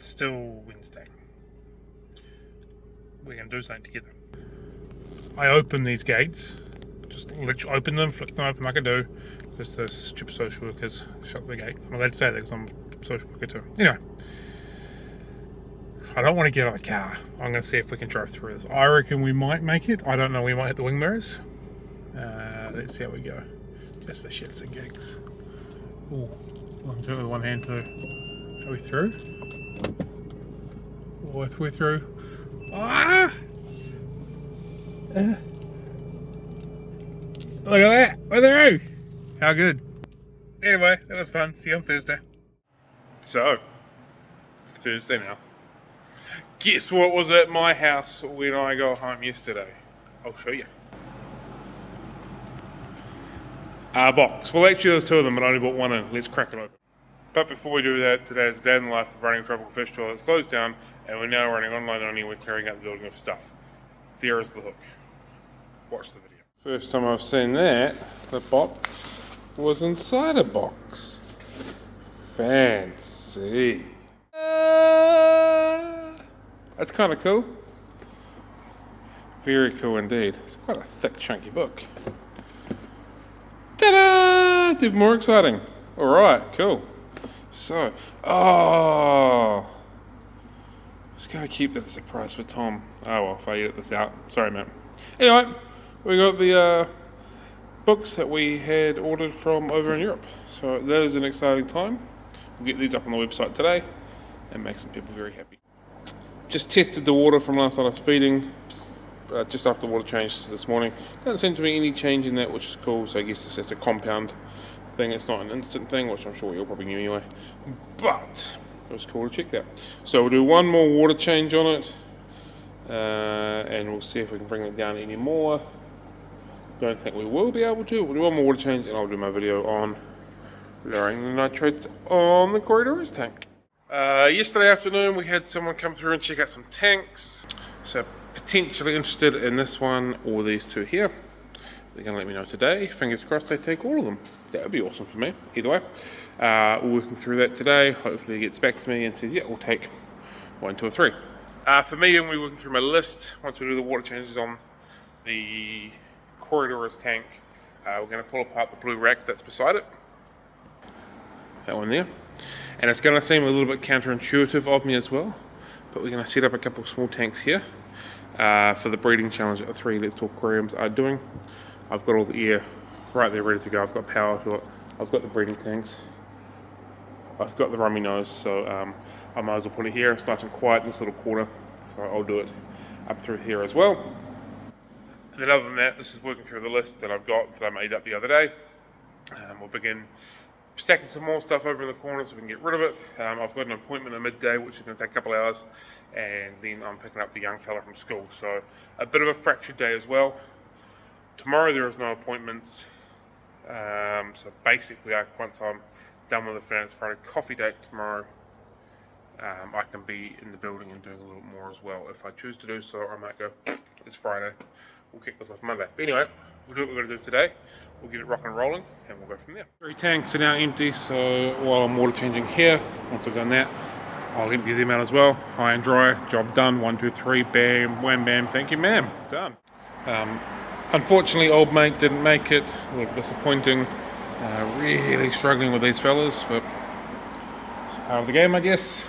it's still Wednesday. We're going to do something together. I open these gates, just literally open them, flick them open like I do, because the stupid social workers shut the gate. I'm allowed to say that because I'm a social worker too. Anyway, I don't want to get out of the car. I'm going to see if we can drive through this. I reckon we might make it. I don't know, we might hit the wing mirrors. Let's see how we go. Just for shits and gigs. Ooh, I'm doing it with one hand too. Are we through? Oh, we're through. Ah! Look at that! We're through! How good. Anyway, that was fun. See you on Thursday. So, Thursday now. Guess what was at my house when I got home yesterday? I'll show you. A box. Well, actually there's two of them, but I only bought one in. Let's crack it open. But before we do that, today's day in the life of running a tropical fish toilet. It's closed down, and we're now running online only. We're carrying out the building of stuff. There is the hook. Watch the video. First time I've seen that, the box was inside a box. Fancy. That's kind of cool. Very cool indeed. It's quite a thick, chunky book. Ta-da! It's even more exciting. Alright, cool. So, just gotta keep that a surprise for Tom. Oh well, if I edit this out. Sorry, mate. Anyway, we got the books that we had ordered from over in Europe. So that is an exciting time. We'll get these up on the website today and make some people very happy. Just tested the water from last night I was feeding. Just after water change this morning. Doesn't seem to be any change in that, which is cool. So I guess it's just a compound thing. It's not an instant thing, which I'm sure you'll probably knew anyway. But it was cool to check that. So we'll do one more water change on it, and we'll see if we can bring it down any more. Don't think we will be able to. We'll do one more water change, and I'll do my video on lowering the nitrates on the aquarist tank. Yesterday afternoon, we had someone come through and check out some tanks. So potentially interested in this one or these two here. They're going to let me know today. Fingers crossed they take all of them. That would be awesome for me, either way. We're working through that today. Hopefully he gets back to me and says, yeah, we'll take 1, 2 or 3. For me, and we're working through my list. Once we do the water changes on the corridor's tank, we're going to pull apart the blue rack that's beside it. That one there. And it's going to seem a little bit counterintuitive of me as well, but we're going to set up a couple of small tanks here for the breeding challenge that the 3 Let's Talk Aquariums are doing. I've got all the air right there ready to go. I've got power to it. I've got the breeding tanks. I've got the rummy nose, so I might as well put it here. It's nice and quiet in this little corner, so I'll do it up through here as well. And then other than that, this is working through the list that I've got that I made up the other day. We'll begin stacking some more stuff over in the corner so we can get rid of it. I've got an appointment at midday, which is going to take a couple hours, and then I'm picking up the young fella from school, so a bit of a fractured day as well. Tomorrow there is no appointments, so basically once I'm done with the Finance Friday coffee date tomorrow, I can be in the building and doing a little more as well. If I choose to do so, I might go, it's Friday, we'll kick this off Monday. But anyway, we'll do what we're going to do today. We'll get it rock and rolling, and we'll go from there. 3 tanks are now empty, so while I'm water changing here, once I've done that, I'll empty them out as well. High and dry, job done. 1, 2, 3, bam, wham, bam, thank you, ma'am. Done. Unfortunately, old mate didn't make it. A little disappointing. Really struggling with these fellas, but it's part of the game, I guess.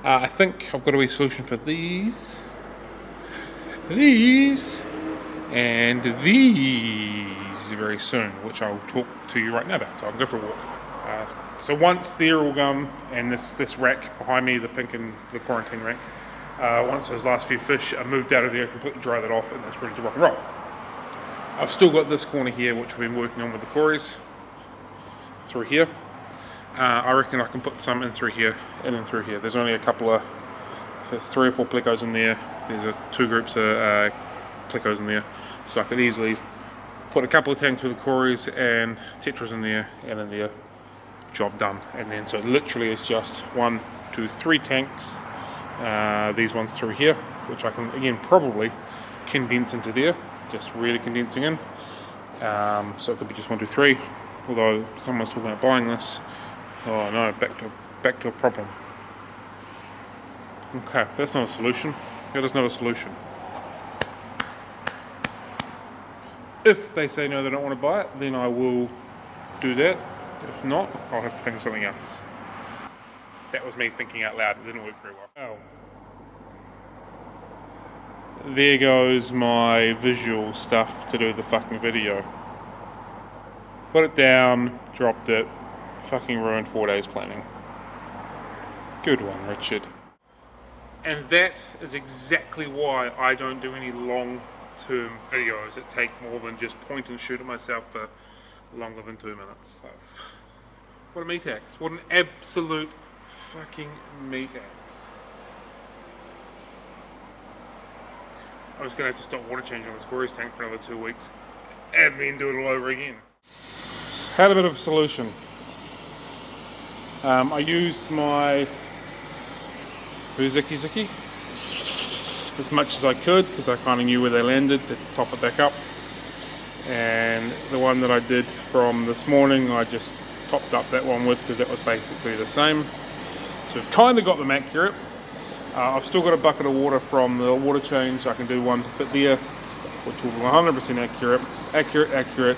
I think I've got a wee solution for these, and these very soon, which I'll talk to you right now about. So I'll go for a walk. So once they're all gone, and this rack behind me, the pink and the quarantine rack, once those last few fish are moved out of there, completely dry that off, and it's ready to rock and roll. I've still got this corner here, which we've been working on with the quarries through here. I reckon I can put some in through here and in through here. There's only a couple of, there's 3 or 4 plecos in there. There's 2 groups of plecos in there, so I could easily put a couple of tanks with the quarries and tetras in there and in there. Job done. And then so literally it's just 1, 2, 3 tanks. These ones through here, which I can again probably condense into there. Just really condensing in, so it could be just 1, 2, 3. Although someone's talking about buying this. Oh no, back to a problem. Okay, that's not a solution. That is not a solution. If they say no, they don't want to buy it, then I will do that. If not, I'll have to think of something else. That was me thinking out loud. It didn't work very well. Oh. There goes my visual stuff to do the fucking video. Put it down, dropped it, fucking ruined 4 days planning. Good one, Richard. And that is exactly why I don't do any long-term videos that take more than just point and shoot at myself for longer than 2 minutes. So, what a meat axe. What an absolute fucking meat axe. I'm just going to have to stop water changing on the aquarist tank for another 2 weeks and then do it all over again. Had a bit of a solution. I used my Ziki as much as I could because I kind of knew where they landed to top it back up. And the one that I did from this morning, I just topped up that one with because that was basically the same. So I've kind of got them accurate. I've still got a bucket of water from the water change. I can do one to fit there, which will be 100% accurate. Accurate.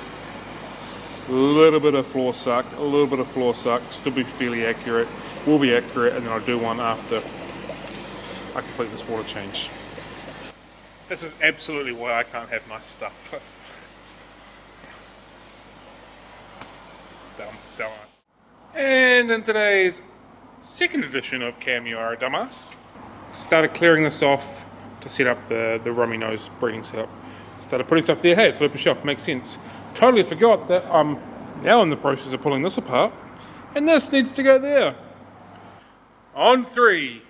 A little bit of floor suck, still be fairly accurate, will be accurate, and then I'll do one after I complete this water change. This is absolutely why I can't have nice stuff. Dumbass. And in today's second edition of Cam, You Are a Dumbass, started clearing this off to set up the rummy nose breeding setup. Started putting stuff there. Hey, it's open shelf, makes sense. Totally forgot that I'm now in the process of pulling this apart, and this needs to go there. On 3,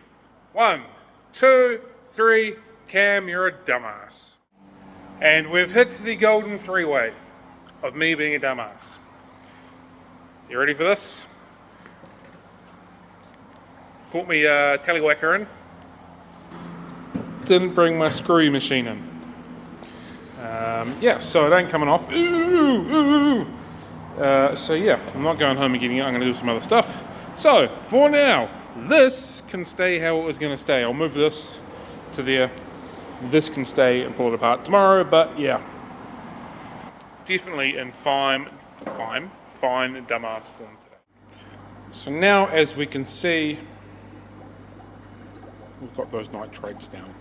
1, 2, 3, Cam, you're a dumbass. And we've hit the golden three-way of me being a dumbass. You ready for this? Put me tallywhacker in. Didn't bring my screwy machine in. Yeah, so it ain't coming off. So yeah, I'm not going home and getting it. I'm going to do some other stuff. So for now, this can stay how it was going to stay. I'll move this to there. This can stay and pull it apart tomorrow. But yeah, definitely in fine dumbass form today. So now, as we can see, we've got those nitrates down.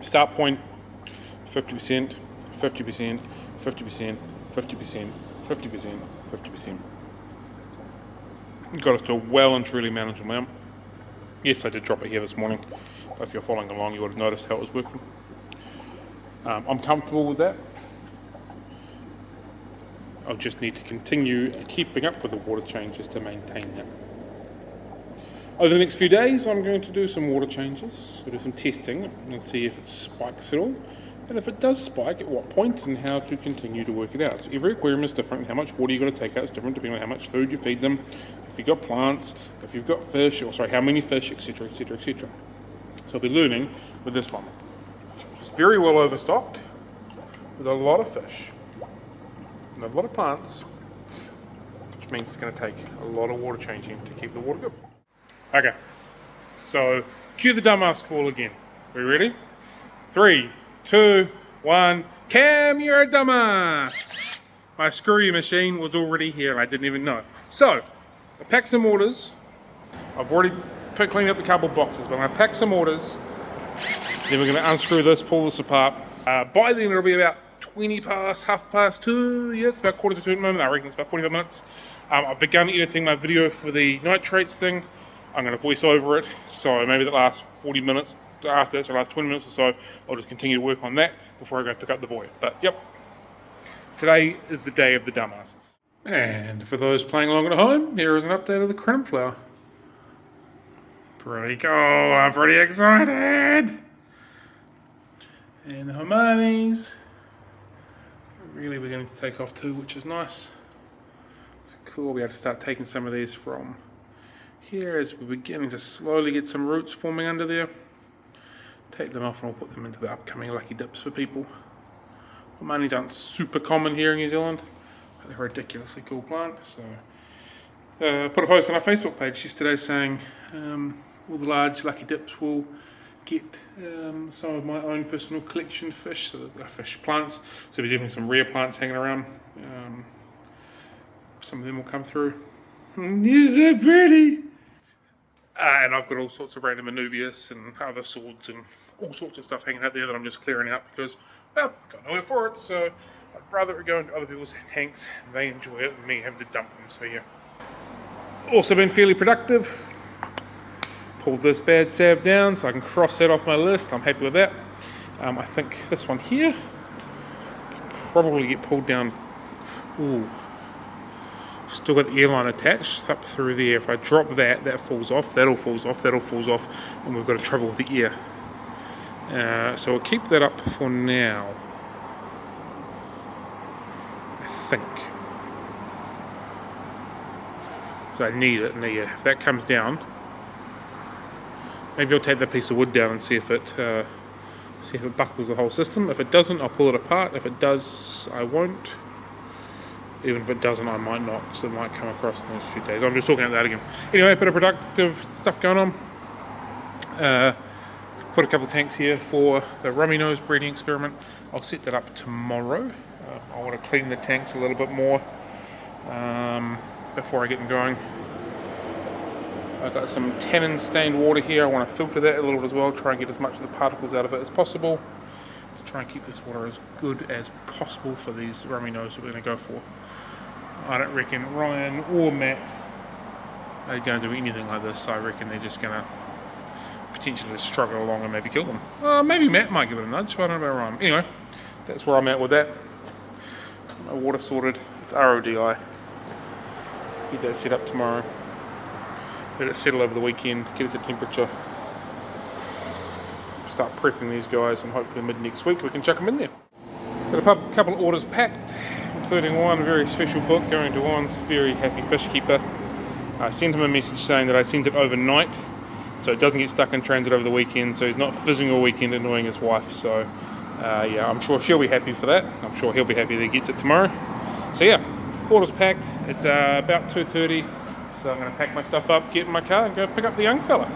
Start point 50%, 50%, 50%, 50%, 50%, 50%. Got us to a well and truly manageable amount. Yes, I did drop it here this morning. If you're following along, you would have noticed how it was working. I'm comfortable with that. I'll just need to continue keeping up with the water changes to maintain that. Over the next few days, I'm going to do some water changes, do some testing, and see if it spikes at all. And if it does spike, at what point, and how to continue to work it out. So every aquarium is different, and how much water you're going to take out is different depending on how much food you feed them, if you've got plants, if you've got fish, or sorry, how many fish, etc., etc., etc. So I'll be learning with this one, which is very well overstocked, with a lot of fish, and a lot of plants, which means it's going to take a lot of water changing to keep the water good. Okay, so cue the dumbass call again. Are you ready? 3, 2, 1, Cam, you're a dumbass! My screwy machine was already here and I didn't even know. So, I packed some orders. I've already cleaned up the cardboard boxes, but I'm going to pack some orders. Then we're going to unscrew this, pull this apart. By then it'll be about 20 past, half past 2. Yeah, it's about quarter to 2 at the moment. I reckon it's about 45 minutes. I've begun editing my video for the nitrates thing. I'm going to voice over it, so maybe the last 40 minutes after this, or last 20 minutes or so, I'll just continue to work on that before I go pick up the boy. But yep, today is the day of the dumbasses. And for those playing along at home, here is an update of the crinum flower. Pretty cool, I'm pretty excited! And the Hermione's really beginning to take off too, which is nice. It's cool, we'll be able to start taking some of these from here as we're beginning to slowly get some roots forming under there. Take them off and we'll put them into the upcoming lucky dips for people. Hermione's aren't super common here in New Zealand, but they're a ridiculously cool plant. So put a post on our Facebook page yesterday saying all the large lucky dips will get some of my own personal collection fish, so fish plants. So there'll be definitely some rare plants hanging around. Some of them will come through. Is it pretty? And I've got all sorts of random Anubias and other swords and all sorts of stuff hanging out there that I'm just clearing out because, well, I've got nowhere for it, so I'd rather it go into other people's tanks. They enjoy it than me having to dump them, so yeah. Also been fairly productive. Pulled this bad sav down so I can cross that off my list. I'm happy with that. I think this one here can probably get pulled down. Ooh. Still got the airline attached up through there. If I drop that, that falls off, that all falls off, that all falls off, and we've got a trouble with the air. So we'll keep that up for now. I think. So I need it, and if that comes down, maybe I'll take that piece of wood down and see if it buckles the whole system. If it doesn't, I'll pull it apart. If it does, I won't. Even if it doesn't, I might not, because it might come across in the next few days. I'm just talking about that again. Anyway, a bit of productive stuff going on. Put a couple of tanks here for the rummy nose breeding experiment. I'll set that up tomorrow. I want to clean the tanks a little bit more before I get them going. I've got some tannin stained water here. I want to filter that a little bit as well, try and get as much of the particles out of it as possible, to try and keep this water as good as possible for these rummy nose that we're going to go for. I don't reckon Ryan or Matt are going to do anything like this. I reckon they're just going to potentially struggle along and maybe kill them. Maybe Matt might give it a nudge, but I don't know about Ryan. Anyway, that's where I'm at with that. My water sorted with RODI. Get that set up tomorrow. Let it settle over the weekend, get it to temperature. Start prepping these guys, and hopefully mid next week we can chuck them in there. Got a couple of orders packed, including one very special book going to Juan's very happy fish keeper. I sent him a message saying that I sent it overnight, so it doesn't get stuck in transit over the weekend, so he's not fizzing all weekend annoying his wife. So yeah, I'm sure she'll be happy for that. I'm sure he'll be happy that he gets it tomorrow. So yeah, orders packed. It's about 2:30, so I'm going to pack my stuff up, get in my car and go pick up the young fella.